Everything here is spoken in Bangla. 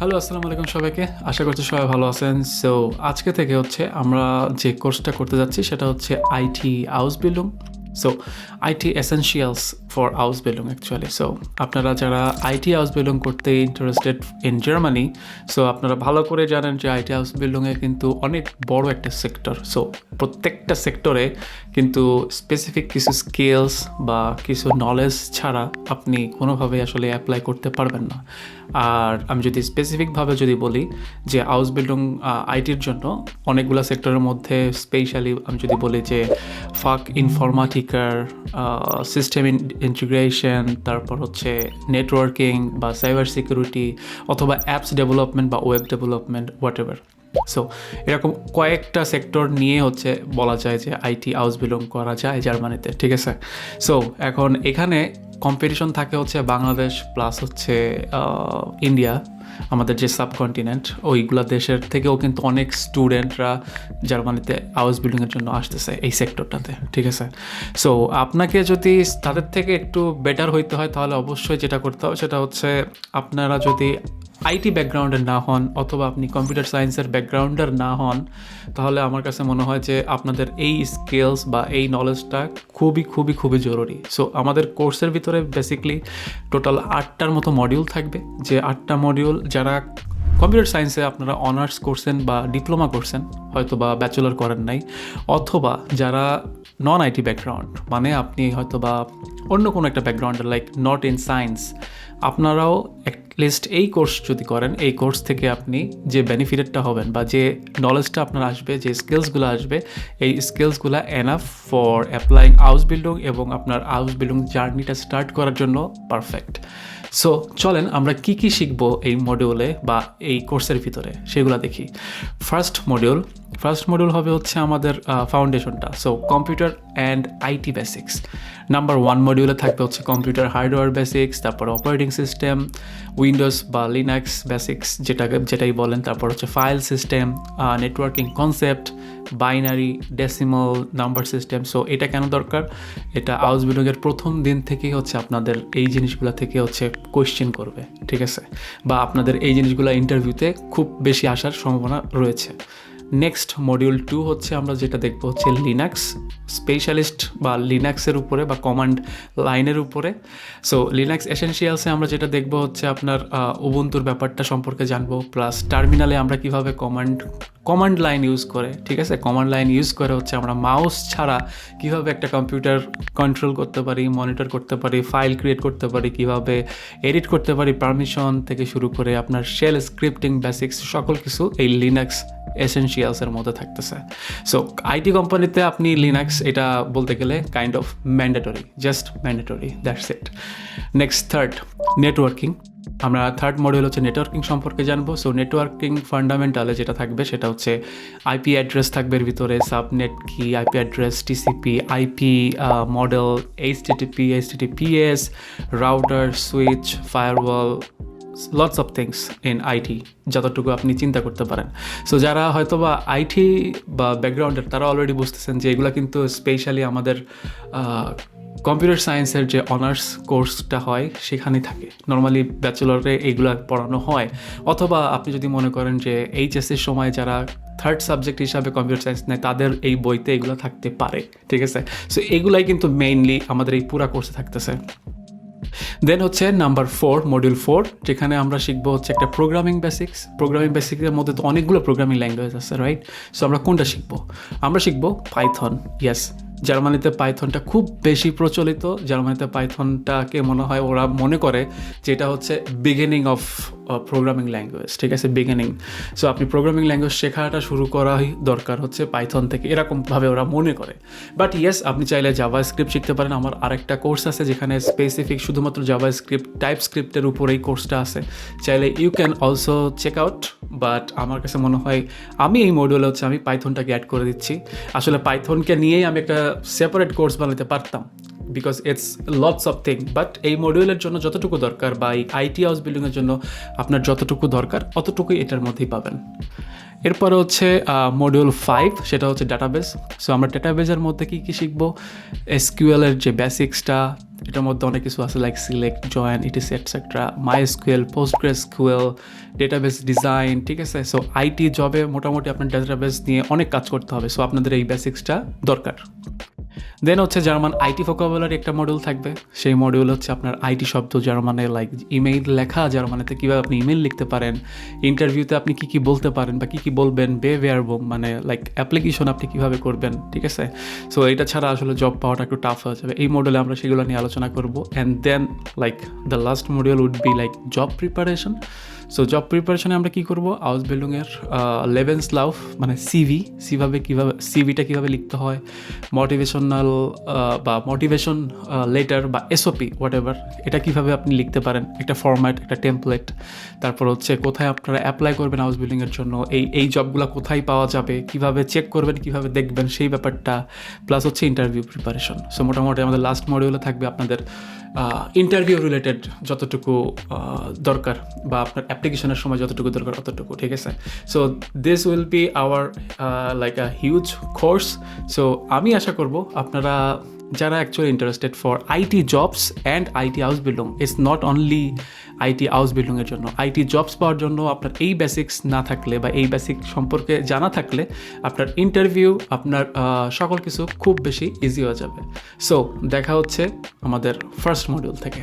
হ্যালো, আসসালামু আলাইকুম সবাইকে। আশা করছি সবাই ভালো আছেন। সো আজকে থেকে হচ্ছে আমরা যে কোর্সটা করতে যাচ্ছি সেটা হচ্ছে IT Ausbildung। So IT essentials for Ausbildung actually. So আপনারা যারা আইটি Ausbildung করতে ইন্টারেস্টেড ইন জার্মানি, সো আপনারা ভালো করে জানেন যে আইটি Ausbildung-এ কিন্তু অনেক বড় একটা সেক্টর। সো প্রত্যেকটা সেক্টরে কিন্তু স্পেসিফিক কিছু স্কিলস বা কিছু নলেজ ছাড়া আপনি কোনোভাবেই আসলে অ্যাপ্লাই করতে পারবেন না। আর আমি যদি স্পেসিফিকভাবে যদি বলি যে Ausbildung আইটির জন্য অনেকগুলো সেক্টরের মধ্যে স্পেশালি আমি যদি বলি যে ফাক ইনফরমেটিকার, সিস্টেম ইন্টিগ্রেশন, তারপর হচ্ছে নেটওয়ার্কিং বা সাইবার সিকিউরিটি অথবা অ্যাপস ডেভেলপমেন্ট বা web development what ever. So এরকম কয়েকটা সেক্টর নিয়ে হচ্ছে বলা যায় যে আইটি Ausbildung করা যায় জার্মানিতে, ঠিক আছে। সো এখন এখানে কম্পিটিশন থাকে হচ্ছে বাংলাদেশ প্লাস হচ্ছে ইন্ডিয়া, আমাদের যে সাবকন্টিনেন্ট ওইগুলা দেশের থেকেও কিন্তু অনেক স্টুডেন্টরা জার্মানিতে Ausbildung-এর জন্য আসতেছে এই সেক্টরটাতে, ঠিক আছে। সো আপনাকে যদি তাদের থেকে একটু বেটার হইতে হয় তাহলে অবশ্যই যেটা করতে হবে সেটা হচ্ছে আপনারা যদি আইটি ব্যাকগ্রাউন্ডের না হন অথবা আপনি কম্পিউটার সায়েন্সের ব্যাকগ্রাউন্ডের না হন, তাহলে আমার কাছে মনে হয় যে আপনাদের এই স্কিলস বা এই নলেজটা খুবই খুবই খুবই জরুরি। সো আমাদের কোর্সের ভিতরে বেসিকলি টোটাল 8টার মতো মডিউল থাকবে, যে 8টা মডিউল যারা কম্পিউটার সায়েন্সে আপনারা অনার্স করছেন বা ডিপ্লোমা করছেন, হয়তো বা ব্যাচেলর করেন নাই, অথবা যারা নন আইটি ব্যাকগ্রাউন্ড মানে আপনি হয়তো বা অন্য কোনো একটা ব্যাকগ্রাউন্ডের লাইক নট ইন সায়েন্স, আপনারাও লিস্ট এই কোর্স যদি করেন, এই কোর্স থেকে আপনি যে বেনিফিটেডটা হবেন বা যে নলেজটা আপনার আসবে, যে স্কিলসগুলো আসবে, এই স্কিলসগুলো এনাফ ফর অ্যাপ্লাইং Ausbildung এবং আপনার Ausbildung জার্নিটা স্টার্ট করার জন্য পারফেক্ট। সো চলেন আমরা কি কি শিখবো এই মডিউলে বা এই কোর্সের ভিতরে সেগুলো দেখি। ফার্স্ট মডিউল হবে হচ্ছে আমাদের ফাউন্ডেশনটা, so computer and IT basics. Number 1 মডিউলে থাকবে হচ্ছে কম্পিউটার হার্ডওয়্যার বেসিক্স, তারপর অপারেটিং সিস্টেম, উইন্ডোজ বা লিনাক্স বেসিক্স যেটাই বলেন, তারপর হচ্ছে file system, networking concept, binary, decimal, number system. So এটা কেন দরকার? এটা Ausbildung-এর প্রথম দিন থেকেই হচ্ছে আপনাদের এই জিনিসগুলো থেকে হচ্ছে কোয়েশ্চেন করবে, ঠিক আছে, বা আপনাদের এই জিনিসগুলো ইন্টারভিউতে খুব বেশি আসার সম্ভাবনা রয়েছে। নেক্সট মডিউল 2 হচ্ছে আমরা যেটা দেখবো হচ্ছে লিনাক্স স্পেশালিস্ট বা লিনাক্সের উপরে বা কমান্ড লাইনের উপরে। সো লিনাক্স এসেনশিয়ালসে আমরা যেটা দেখবো হচ্ছে আপনার উবুন্তুর ব্যাপারটা সম্পর্কে জানবো, প্লাস টার্মিনালে আমরা কিভাবে কমান্ড লাইন ইউজ করে, ঠিক আছে, কমান্ড লাইন ইউজ করে হচ্ছে আমরা মাউস ছাড়া কিভাবে একটা কম্পিউটার কন্ট্রোল করতে পারি, মনিটর করতে পারি, ফাইল ক্রিয়েট করতে পারি, কিভাবে এডিট করতে পারি, পারমিশন থেকে শুরু করে আপনার শেল স্ক্রিপ্টিং বেসিক্স সকল কিছু এই লিনাক্স এসেনশিয়ালসের মধ্যে থাকতেছে। সো আইটি কোম্পানিতে আপনি লিনাক্স এটা বলতে গেলে kind of mandatory, just mandatory, that's it. Next third networking. আমরা থার্ড মডিউল হচ্ছে নেটওয়ার্কিং সম্পর্কে জানবো। সো নেটওয়ার্কিং ফান্ডামেন্টালে যেটা থাকবে সেটা হচ্ছে আইপি অ্যাড্রেস থাকবে এর ভিতরে, সাবনেট কি, IP address, TCP, IP model, HTTP, HTTPS, router, switch, firewall, lots of things in IT যতটুকু আপনি চিন্তা করতে পারেন। সো যারা হয়তো বা আইটি বা ব্যাকগ্রাউন্ডের তারা অলরেডি বুঝতেছেন যে এগুলো কিন্তু স্পেশালি আমাদের কম্পিউটার সায়েন্সের যে অনার্স কোর্সটা হয় সেখানেই থাকে। নর্মালি ব্যাচেলরে এইগুলো পড়ানো হয়, অথবা আপনি যদি মনে করেন যে এইচএসসির সময় যারা থার্ড সাবজেক্ট হিসাবে কম্পিউটার সায়েন্স নেয় তাদের এই বইতে এগুলো থাকতে পারে, ঠিক আছে। সো এগুলাই কিন্তু মেইনলি আমাদের এই পুরা কোর্সে থাকতেছে। দেন হচ্ছে নাম্বার 4 মডিউল 4, যেখানে আমরা শিখবো হচ্ছে একটা প্রোগ্রামিং বেসিক্সের মধ্যে তো অনেকগুলো প্রোগ্রামিং ল্যাঙ্গুয়েজ আছে, রাইট। সো আমরা কোনটা শিখবো? আমরা শিখবো পাইথন। ইয়েস, জার্মানিতে পাইথনটা খুব বেশি প্রচলিত। জার্মানিতে পাইথনটাকে মনে হয় ওরা মনে করে যে এটা হচ্ছে বিগিনিং অফ প্রোগ্রামিং ল্যাঙ্গুয়েজ, ঠিক আছে, বিগিনিং। সো আপনি প্রোগ্রামিং ল্যাঙ্গুয়েজ শেখাটা শুরু করাই দরকার হচ্ছে পাইথন থেকে, এরকমভাবে ওরা মনে করে। বাট ইয়েস, আপনি চাইলে জাভা স্ক্রিপ্ট শিখতে পারেন। আমার আরেকটা কোর্স আছে যেখানে স্পেসিফিক শুধুমাত্র জাভা স্ক্রিপ্ট, টাইপ স্ক্রিপ্টের উপর এই কোর্সটা আছে, চাইলে you can also check out. But আমার কাছে মনে হয় আমি এই মডিউলে হচ্ছে আমি পাইথনটাকে অ্যাড করে দিচ্ছি। আসলে পাইথনকে নিয়েই আমি একটা সেপারেট কোর্স বানাতে পারতাম, because it's lots of thing, but এই মডিউলের জন্য যতটুকু দরকার বা এই আইটি হাউস বিল্ডিংয়ের জন্য আপনার যতটুকু দরকার অতটুকুই এটার মধ্যেই পাবেন। এরপরে হচ্ছে মডিউল 5, সেটা হচ্ছে ডাটাবেস। সো আমরা ডাটাবেসের মধ্যে কী কী শিখবো, এসকিউএলের যে বেসিক্সটা, এটার মধ্যে অনেক কিছু আছে like select, join, ETC etcetera, MySQL, PostgreSQL, database design, ঠিক আছে। সো আইটি জবে মোটামুটি আপনার ডেটাবেস নিয়ে অনেক কাজ করতে হবে, সো আপনাদের এই বেসিক্সটা দরকার। দেন হচ্ছে জার্মান আইটি ভোকাবুলারি একটা মডিউল থাকবে। সেই মডিউল হচ্ছে আপনার আইটি শব্দ জার্মানে, লাইক ইমেইল লেখা জার্মানিতে কীভাবে আপনি ইমেইল লিখতে পারেন, ইন্টারভিউতে আপনি কী কী বলতে পারেন বা কী কী বলবেন, বেভিয়ারবম মানে লাইক অ্যাপ্লিকেশন আপনি কীভাবে করবেন, ঠিক আছে। সো এটা ছাড়া আসলে জব পাওয়াটা একটু টাফ হয়ে যাবে। এই মডিউলে আমরা সেগুলো নিয়ে আলোচনা করবো। And then like the last module would be like job preparation. So job প্রিপারেশনে আমরা কী করবো, আউসবিল্ডিংয়ের লেবেন্সলাউফ মানে সিভি, কীভাবে সিভিটা কীভাবে লিখতে হয়, মোটিভেশনাল বা মোটিভেশন লেটার বা এসওপি হোয়াট এভার, এটা কীভাবে আপনি লিখতে পারেন, একটা ফরম্যাট, একটা টেমপ্লেট। তারপর হচ্ছে কোথায় আপনারা অ্যাপ্লাই করবেন হাউস বিল্ডিংয়ের জন্য, এই জবগুলো কোথায় পাওয়া যাবে, কীভাবে চেক করবেন, কীভাবে দেখবেন সেই ব্যাপারটা, প্লাস হচ্ছে ইন্টারভিউ প্রিপারেশন। সো মোটামুটি আমাদের লাস্ট মডিউলে থাকবে আপনাদের ইন্টারভিউ রিলেটেড যতটুকু দরকার বা আপনার অ্যাপ্লিকেশনের সময় যতটুকু দরকার অতটুকু, ঠিক আছে। So this will be hour like a huge course. So আমি আশা করব আপনারা যারা actually interested for IT jobs and IT house building, it's not only IT house বিল্ডিংয়ের জন্য, আইটি জবস পাওয়ার জন্য আপনার এই বেসিক্স না থাকলে বা এই বেসিক সম্পর্কে জানা থাকলে আপনার ইন্টারভিউ, আপনার সকল কিছু খুব বেশি ইজি হয়ে যাবে। সো দেখা হচ্ছে আমাদের ফার্স্ট মডিউল থেকে।